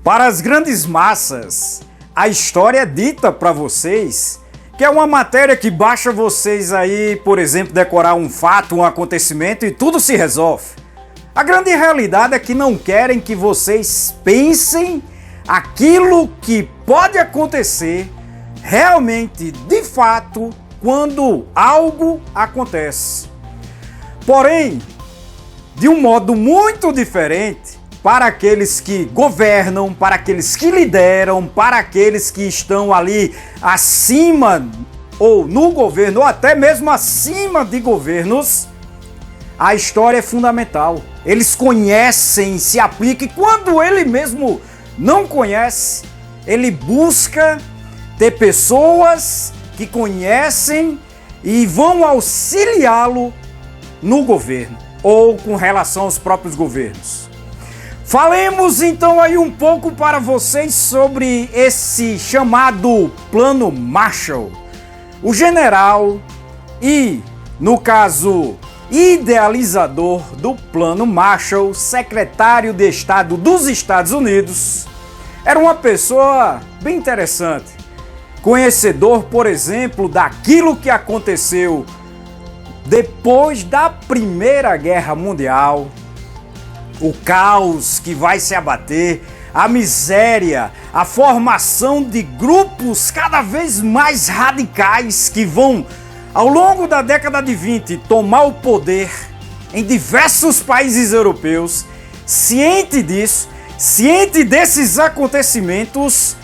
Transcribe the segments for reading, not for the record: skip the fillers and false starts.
Para as grandes massas, a história é dita para vocês, que é uma matéria que basta vocês aí, por exemplo, decorar um fato, um acontecimento e tudo se resolve. A grande realidade é que não querem que vocês pensem aquilo que pode acontecer realmente, de fato, quando algo acontece. Porém, de um modo muito diferente, para aqueles que governam, para aqueles que lideram, para aqueles que estão ali acima ou no governo, ou até mesmo acima de governos, a história é fundamental. Eles conhecem, se aplicam, e quando ele mesmo não conhece, ele busca ter pessoas que conhecem e vão auxiliá-lo no governo ou com relação aos próprios governos. Falemos então aí um pouco para vocês sobre esse chamado Plano Marshall. O general e, no caso, idealizador do Plano Marshall, secretário de Estado dos Estados Unidos, era uma pessoa bem interessante, conhecedor, por exemplo, daquilo que aconteceu depois da Primeira Guerra Mundial, o caos que vai se abater, a miséria, a formação de grupos cada vez mais radicais que vão, ao longo da década de 20, tomar o poder em diversos países europeus. Ciente disso, ciente desses acontecimentos,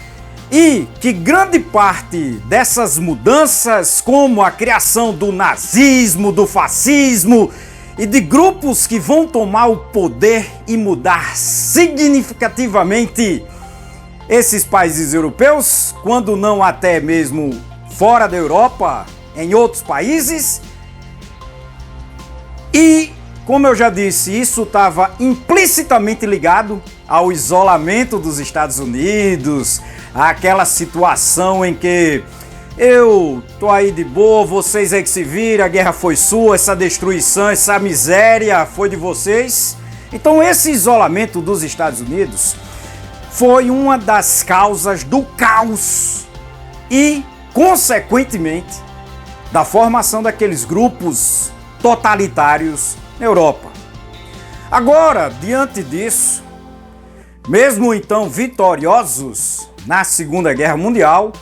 e que grande parte dessas mudanças, como a criação do nazismo, do fascismo e de grupos que vão tomar o poder e mudar significativamente esses países europeus, quando não até mesmo fora da Europa, em outros países. E, como eu já disse, isso estava implicitamente ligado ao isolamento dos Estados Unidos, àquela situação em que eu tô aí de boa, vocês aí que se viram, a guerra foi sua, essa destruição, essa miséria foi de vocês. Então esse isolamento dos Estados Unidos foi uma das causas do caos e, consequentemente, da formação daqueles grupos totalitários na Europa. Agora, diante disso, mesmo então vitoriosos na Segunda Guerra Mundial,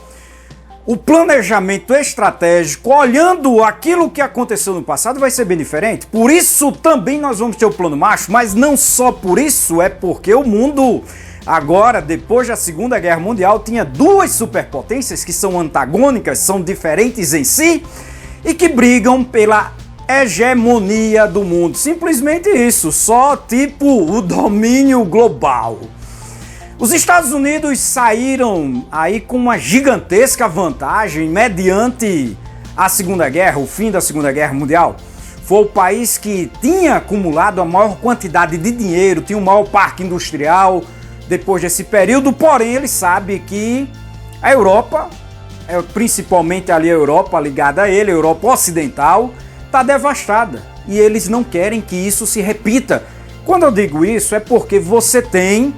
o planejamento estratégico, olhando aquilo que aconteceu no passado, vai ser bem diferente. Por isso também nós vamos ter o Plano Marshall, mas não só por isso, é porque o mundo agora, depois da Segunda Guerra Mundial, tinha duas superpotências que são antagônicas, são diferentes em si e que brigam pela hegemonia do mundo. Simplesmente isso, só tipo o domínio global. Os Estados Unidos saíram aí com uma gigantesca vantagem mediante a Segunda Guerra, o fim da Segunda Guerra Mundial. Foi o país que tinha acumulado a maior quantidade de dinheiro, tinha o maior parque industrial depois desse período, porém ele sabe que a Europa, principalmente ali a Europa ligada a ele, a Europa Ocidental, está devastada e eles não querem que isso se repita. Quando eu digo isso é porque você tem,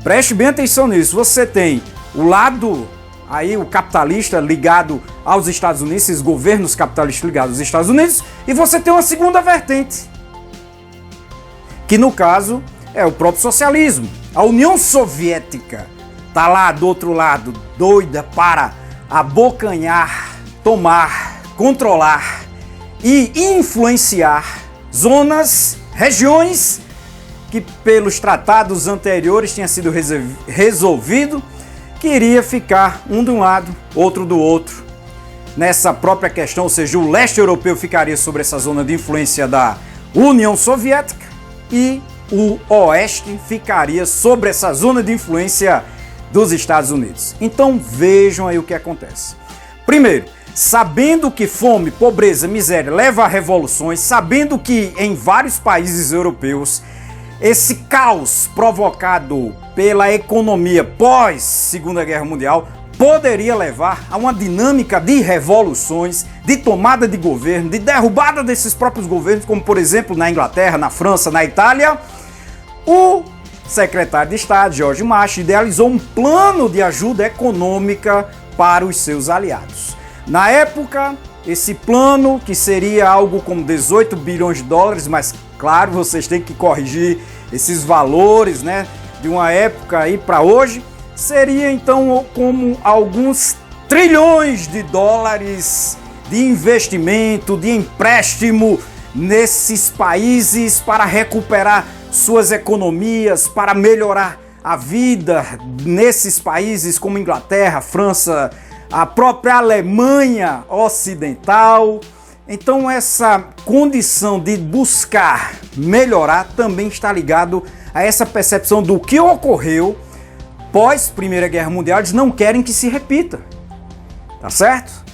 preste bem atenção nisso, você tem o lado aí, o capitalista ligado aos Estados Unidos, esses governos capitalistas ligados aos Estados Unidos, e você tem uma segunda vertente, que no caso é o próprio socialismo. A União Soviética está lá do outro lado, doida para abocanhar, tomar, controlar e influenciar zonas, regiões que pelos tratados anteriores tinha sido resolvido, que iria ficar um de um lado, outro do outro, nessa própria questão, ou seja, o leste europeu ficaria sobre essa zona de influência da União Soviética e o oeste ficaria sobre essa zona de influência dos Estados Unidos. Então vejam aí o que acontece. Primeiro, sabendo que fome, pobreza, miséria leva a revoluções, sabendo que em vários países europeus esse caos provocado pela economia pós Segunda Guerra Mundial poderia levar a uma dinâmica de revoluções, de tomada de governo, de derrubada desses próprios governos, como por exemplo na Inglaterra, na França, na Itália, o secretário de Estado, George Marshall, idealizou um plano de ajuda econômica para os seus aliados. Na época, esse plano, que seria algo como 18 bilhões de dólares, mas claro, vocês têm que corrigir esses valores, né, de uma época aí para hoje, seria então como alguns trilhões de dólares de investimento, de empréstimo nesses países para recuperar suas economias, para melhorar a vida nesses países como Inglaterra, França, a própria Alemanha Ocidental. Então essa condição de buscar melhorar também está ligado a essa percepção do que ocorreu pós Primeira Guerra Mundial. Eles não querem que se repita, tá certo?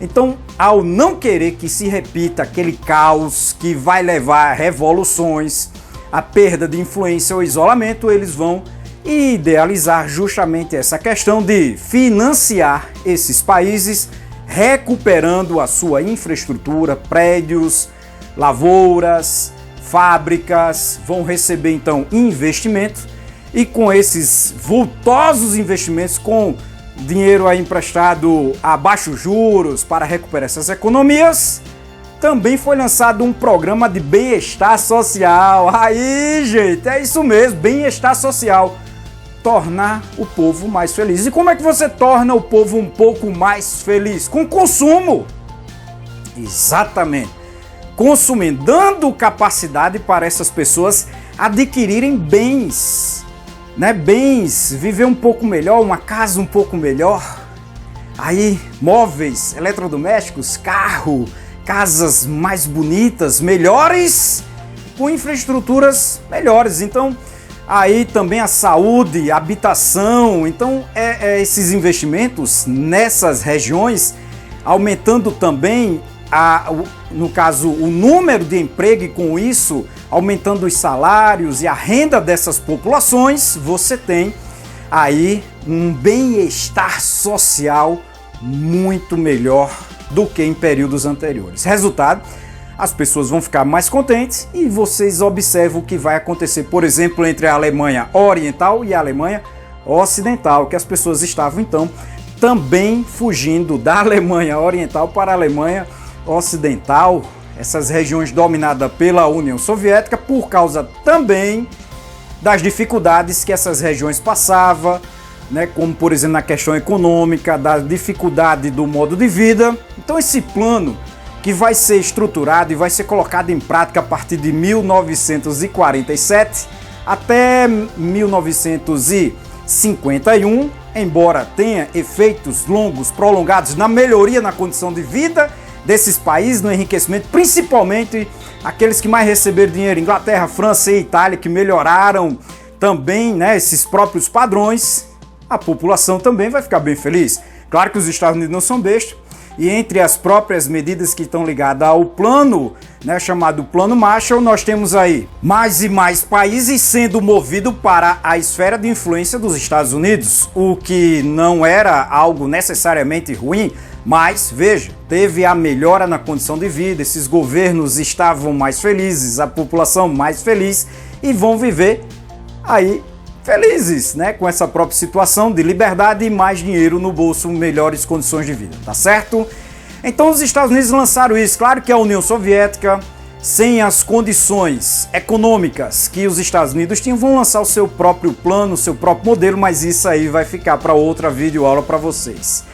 Então, ao não querer que se repita aquele caos que vai levar a revoluções, a perda de influência ou isolamento, eles vão idealizar justamente essa questão de financiar esses países, recuperando a sua infraestrutura, prédios, lavouras, fábricas, vão receber então investimentos, e com esses vultosos investimentos, com dinheiro aí emprestado a baixos juros para recuperar essas economias, também foi lançado um programa de bem-estar social. Aí, gente, é isso mesmo, bem-estar social. Tornar o povo mais feliz. E como é que você torna o povo um pouco mais feliz? Com consumo. Exatamente. Consumindo, dando capacidade para essas pessoas adquirirem bens, né? Bens, viver um pouco melhor, uma casa um pouco melhor. Aí, móveis, eletrodomésticos, carro, casas mais bonitas, melhores, com infraestruturas melhores. Então, aí também a saúde, a habitação. Então, esses investimentos nessas regiões, aumentando também, no caso, o número de emprego, e com isso, aumentando os salários e a renda dessas populações, você tem aí um bem-estar social muito melhor do que em períodos anteriores. Resultado, as pessoas vão ficar mais contentes, e vocês observam o que vai acontecer, por exemplo, entre a Alemanha Oriental e a Alemanha Ocidental, que as pessoas estavam então também fugindo da Alemanha Oriental para a Alemanha Ocidental, essas regiões dominadas pela União Soviética, por causa também das dificuldades que essas regiões passavam, né, como por exemplo na questão econômica, da dificuldade do modo de vida. Então esse plano, que vai ser estruturado e vai ser colocado em prática a partir de 1947 até 1951, embora tenha efeitos longos, prolongados na melhoria na condição de vida desses países, no enriquecimento, principalmente aqueles que mais receberam dinheiro, Inglaterra, França e Itália, que melhoraram também, né, esses próprios padrões, a população também vai ficar bem feliz. Claro que os Estados Unidos não são bestas, e entre as próprias medidas que estão ligadas ao plano, né, chamado Plano Marshall, nós temos aí mais e mais países sendo movidos para a esfera de influência dos Estados Unidos, o que não era algo necessariamente ruim, mas, veja, teve a melhora na condição de vida, esses governos estavam mais felizes, a população mais feliz, e vão viver aí felizes, né, com essa própria situação de liberdade e mais dinheiro no bolso, melhores condições de vida, tá certo? Então os Estados Unidos lançaram isso. Claro que a União Soviética, sem as condições econômicas que os Estados Unidos tinham, vão lançar o seu próprio plano, o seu próprio modelo, mas isso aí vai ficar para outra videoaula para vocês.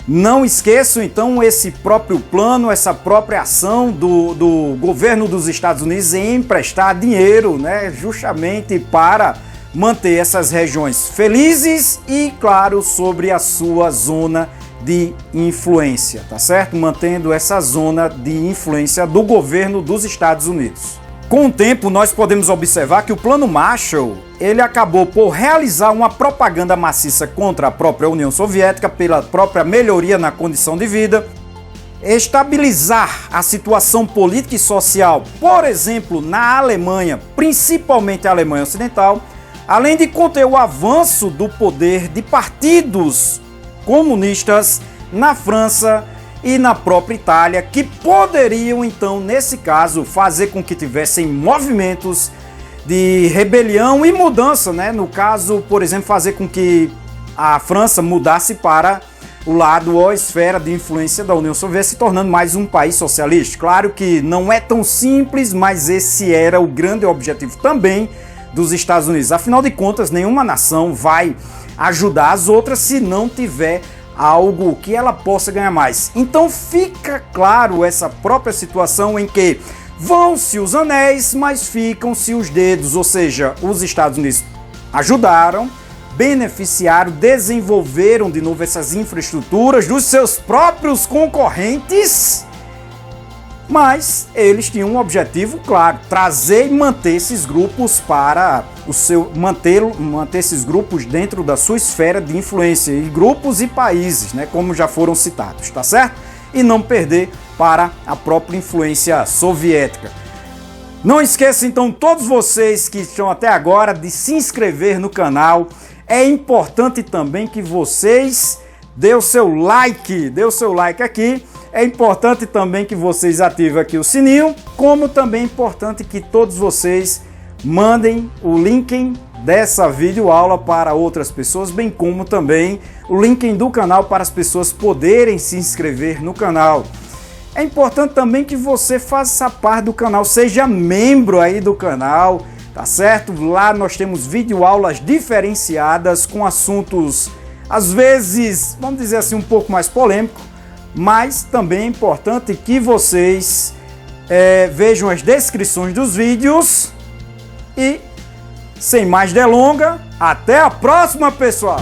Não esqueçam então esse próprio plano, essa própria ação do governo dos Estados Unidos em emprestar dinheiro, né, justamente para manter essas regiões felizes e, claro, sobre a sua zona de influência, tá certo? Mantendo essa zona de influência do governo dos Estados Unidos. Com o tempo, nós podemos observar que o Plano Marshall, ele acabou por realizar uma propaganda maciça contra a própria União Soviética, pela própria melhoria na condição de vida, estabilizar a situação política e social, por exemplo, na Alemanha, principalmente a Alemanha Ocidental, além de conter o avanço do poder de partidos comunistas na França e na própria Itália, que poderiam então, nesse caso, fazer com que tivessem movimentos de rebelião e mudança, né? No caso, por exemplo, fazer com que a França mudasse para o lado ou a esfera de influência da União Soviética, se tornando mais um país socialista. Claro que não é tão simples, mas esse era o grande objetivo também dos Estados Unidos. Afinal de contas, nenhuma nação vai ajudar as outras se não tiver algo que ela possa ganhar mais. Então fica claro essa própria situação em que vão-se os anéis, mas ficam-se os dedos, ou seja, os Estados Unidos ajudaram, beneficiaram, desenvolveram de novo essas infraestruturas dos seus próprios concorrentes, mas eles tinham um objetivo claro: trazer e manter esses grupos para manter esses grupos dentro da sua esfera de influência, e grupos e países, né, como já foram citados, tá certo? E não perder para a própria influência soviética. Não esqueça então, todos vocês que estão até agora, de se inscrever no canal. É importante também que vocês dê o seu like aqui. É importante também que vocês ativem aqui o sininho, como também é importante que todos vocês mandem o link dessa videoaula para outras pessoas, bem como também o link do canal para as pessoas poderem se inscrever no canal. É importante também que você faça parte do canal, seja membro aí do canal, tá certo? Lá nós temos videoaulas diferenciadas com assuntos, às vezes, vamos dizer assim, um pouco mais polêmicos, mas também é importante que vocês vejam as descrições dos vídeos e, sem mais delongas, até a próxima, pessoal!